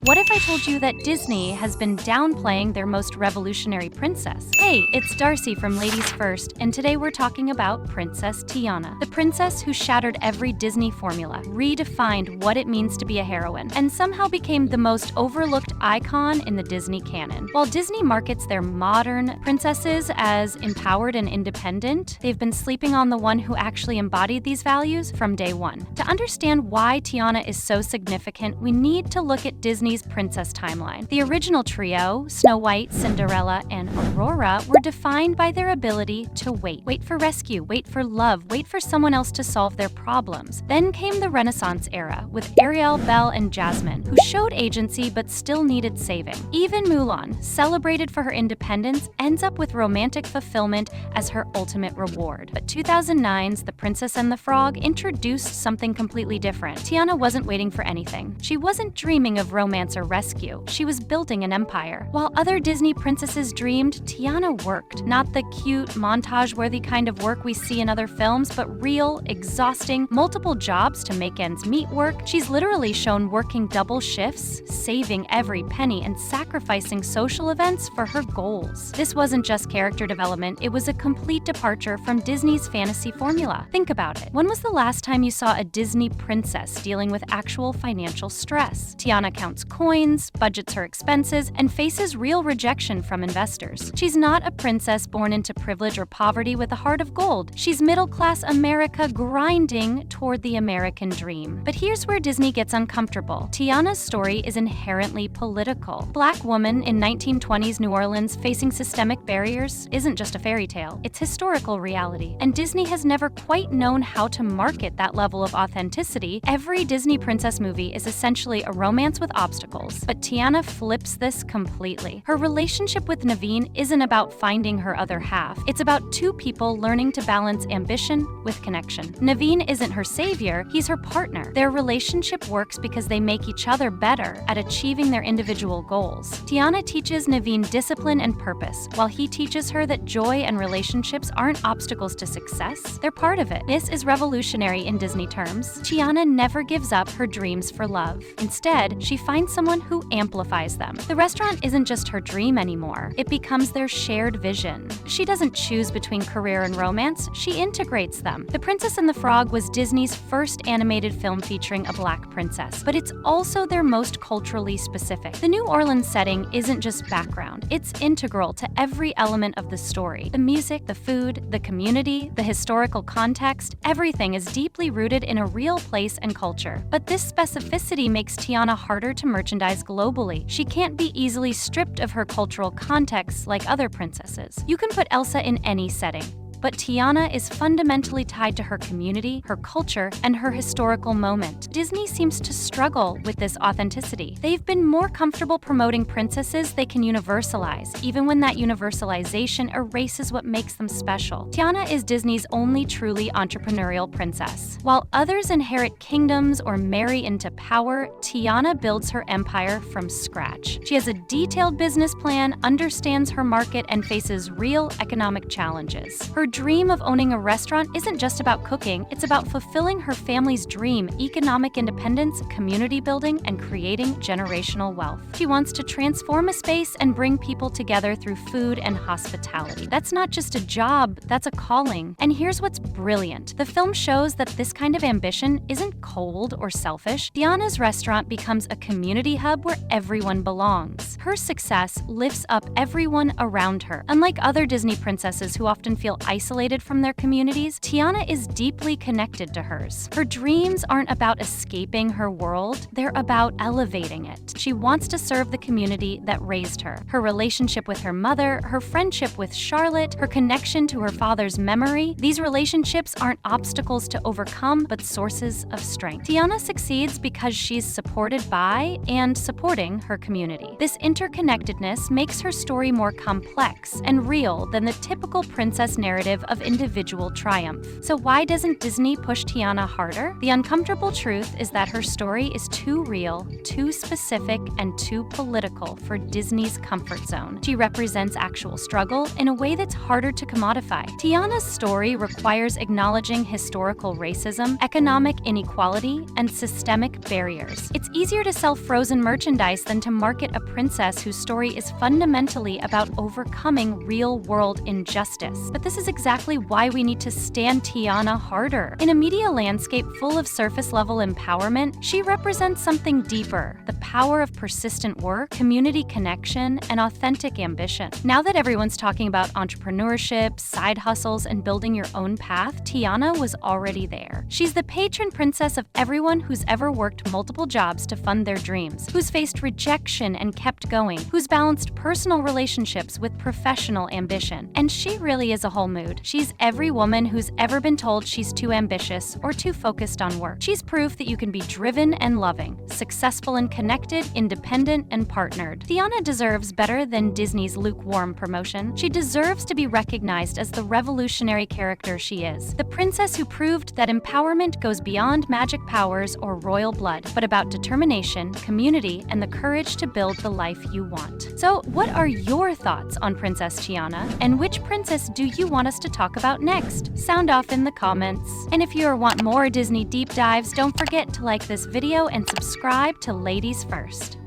What if I told you that Disney has been downplaying their most revolutionary princess? Hey, it's Darcy from Ladies First, and today we're talking about Princess Tiana, the princess who shattered every Disney formula, redefined what it means to be a heroine, and somehow became the most overlooked icon in the Disney canon. While Disney markets their modern princesses as empowered and independent, they've been sleeping on the one who actually embodied these values from day one. To understand why Tiana is so significant, we need to look at Disney's princess timeline. The original trio, Snow White, Cinderella, and Aurora, were defined by their ability to wait. Wait for rescue, wait for love, wait for someone else to solve their problems. Then came the Renaissance era, with Ariel, Belle, and Jasmine, who showed agency but still needed saving. Even Mulan, celebrated for her independence, ends up with romantic fulfillment as her ultimate reward. But 2009's The Princess and the Frog introduced something completely different. Tiana wasn't waiting for anything. She wasn't dreaming of romance or rescue. She was building an empire. While other Disney princesses dreamed, Tiana worked. Not the cute, montage-worthy kind of work we see in other films, but real, exhausting, multiple jobs to make ends meet work. She's literally shown working double shifts, saving every penny, and sacrificing social events for her goals. This wasn't just character development, it was a complete departure from Disney's fantasy formula. Think about it. When was the last time you saw a Disney princess dealing with actual financial stress? Tiana counts coins, budgets her expenses, and faces real rejection from investors. She's not a princess born into privilege or poverty with a heart of gold. She's middle-class America grinding toward the American dream. But here's where Disney gets uncomfortable. Tiana's story is inherently political. Black woman in 1920s New Orleans facing systemic barriers isn't just a fairy tale, it's historical reality. And Disney has never quite known how to market that level of authenticity. Every Disney princess movie is essentially a romance with obstacles. But Tiana flips this completely. Her relationship with Naveen isn't about finding her other half. It's about two people learning to balance ambition with connection. Naveen isn't her savior, he's her partner. Their relationship works because they make each other better at achieving their individual goals. Tiana teaches Naveen discipline and purpose, while he teaches her that joy and relationships aren't obstacles to success, they're part of it. This is revolutionary in Disney terms. Tiana never gives up her dreams for love. Instead, she finds someone who amplifies them. The restaurant isn't just her dream anymore, it becomes their shared vision. She doesn't choose between career and romance, she integrates them. The Princess and the Frog was Disney's first animated film featuring a black princess, but it's also their most culturally specific. The New Orleans setting isn't just background, it's integral to every element of the story. The music, the food, the community, the historical context, everything is deeply rooted in a real place and culture. But this specificity makes Tiana harder to merchandise globally. She can't be easily stripped of her cultural context like other princesses. You can put Elsa in any setting, but Tiana is fundamentally tied to her community, her culture, and her historical moment. Disney seems to struggle with this authenticity. They've been more comfortable promoting princesses they can universalize, even when that universalization erases what makes them special. Tiana is Disney's only truly entrepreneurial princess. While others inherit kingdoms or marry into power, Tiana builds her empire from scratch. She has a detailed business plan, understands her market, and faces real economic challenges. Her dream of owning a restaurant isn't just about cooking, it's about fulfilling her family's dream: economic independence, community building, and creating generational wealth. She wants to transform a space and bring people together through food and hospitality. That's not just a job, that's a calling. And here's what's brilliant. The film shows that this kind of ambition isn't cold or selfish. Tiana's restaurant becomes a community hub where everyone belongs. Her success lifts up everyone around her. Unlike other Disney princesses who often feel isolated from their communities, Tiana is deeply connected to hers. Her dreams aren't about escaping her world, they're about elevating it. She wants to serve the community that raised her. Her relationship with her mother, her friendship with Charlotte, her connection to her father's memory, these relationships aren't obstacles to overcome, but sources of strength. Tiana succeeds because she's supported by and supporting her community. This interconnectedness makes her story more complex and real than the typical princess narrative narrative of individual triumph. So why doesn't Disney push Tiana harder? The uncomfortable truth is that her story is too real, too specific, and too political for Disney's comfort zone. She represents actual struggle in a way that's harder to commodify. Tiana's story requires acknowledging historical racism, economic inequality, and systemic barriers. It's easier to sell frozen merchandise than to market a princess whose story is fundamentally about overcoming real-world injustice. But this is exactly why we need to stand Tiana harder. In a media landscape full of surface-level empowerment, she represents something deeper: the power of persistent work, community connection, and authentic ambition. Now that everyone's talking about entrepreneurship, side hustles, and building your own path, Tiana was already there. She's the patron princess of everyone who's ever worked multiple jobs to fund their dreams, who's faced rejection and kept going, who's balanced personal relationships with professional ambition. And she really is a whole mood. She's every woman who's ever been told she's too ambitious or too focused on work. She's proof that you can be driven and loving, successful and connected, independent and partnered. Tiana deserves better than Disney's lukewarm promotion. She deserves to be recognized as the revolutionary character she is, the princess who proved that empowerment goes beyond magic powers or royal blood, but about determination, community, and the courage to build the life you want. So, what are your thoughts on Princess Tiana, and which princess do you want us to talk about next? Sound off in the comments. And if you want more Disney deep dives, don't forget to like this video and subscribe to Ladies First.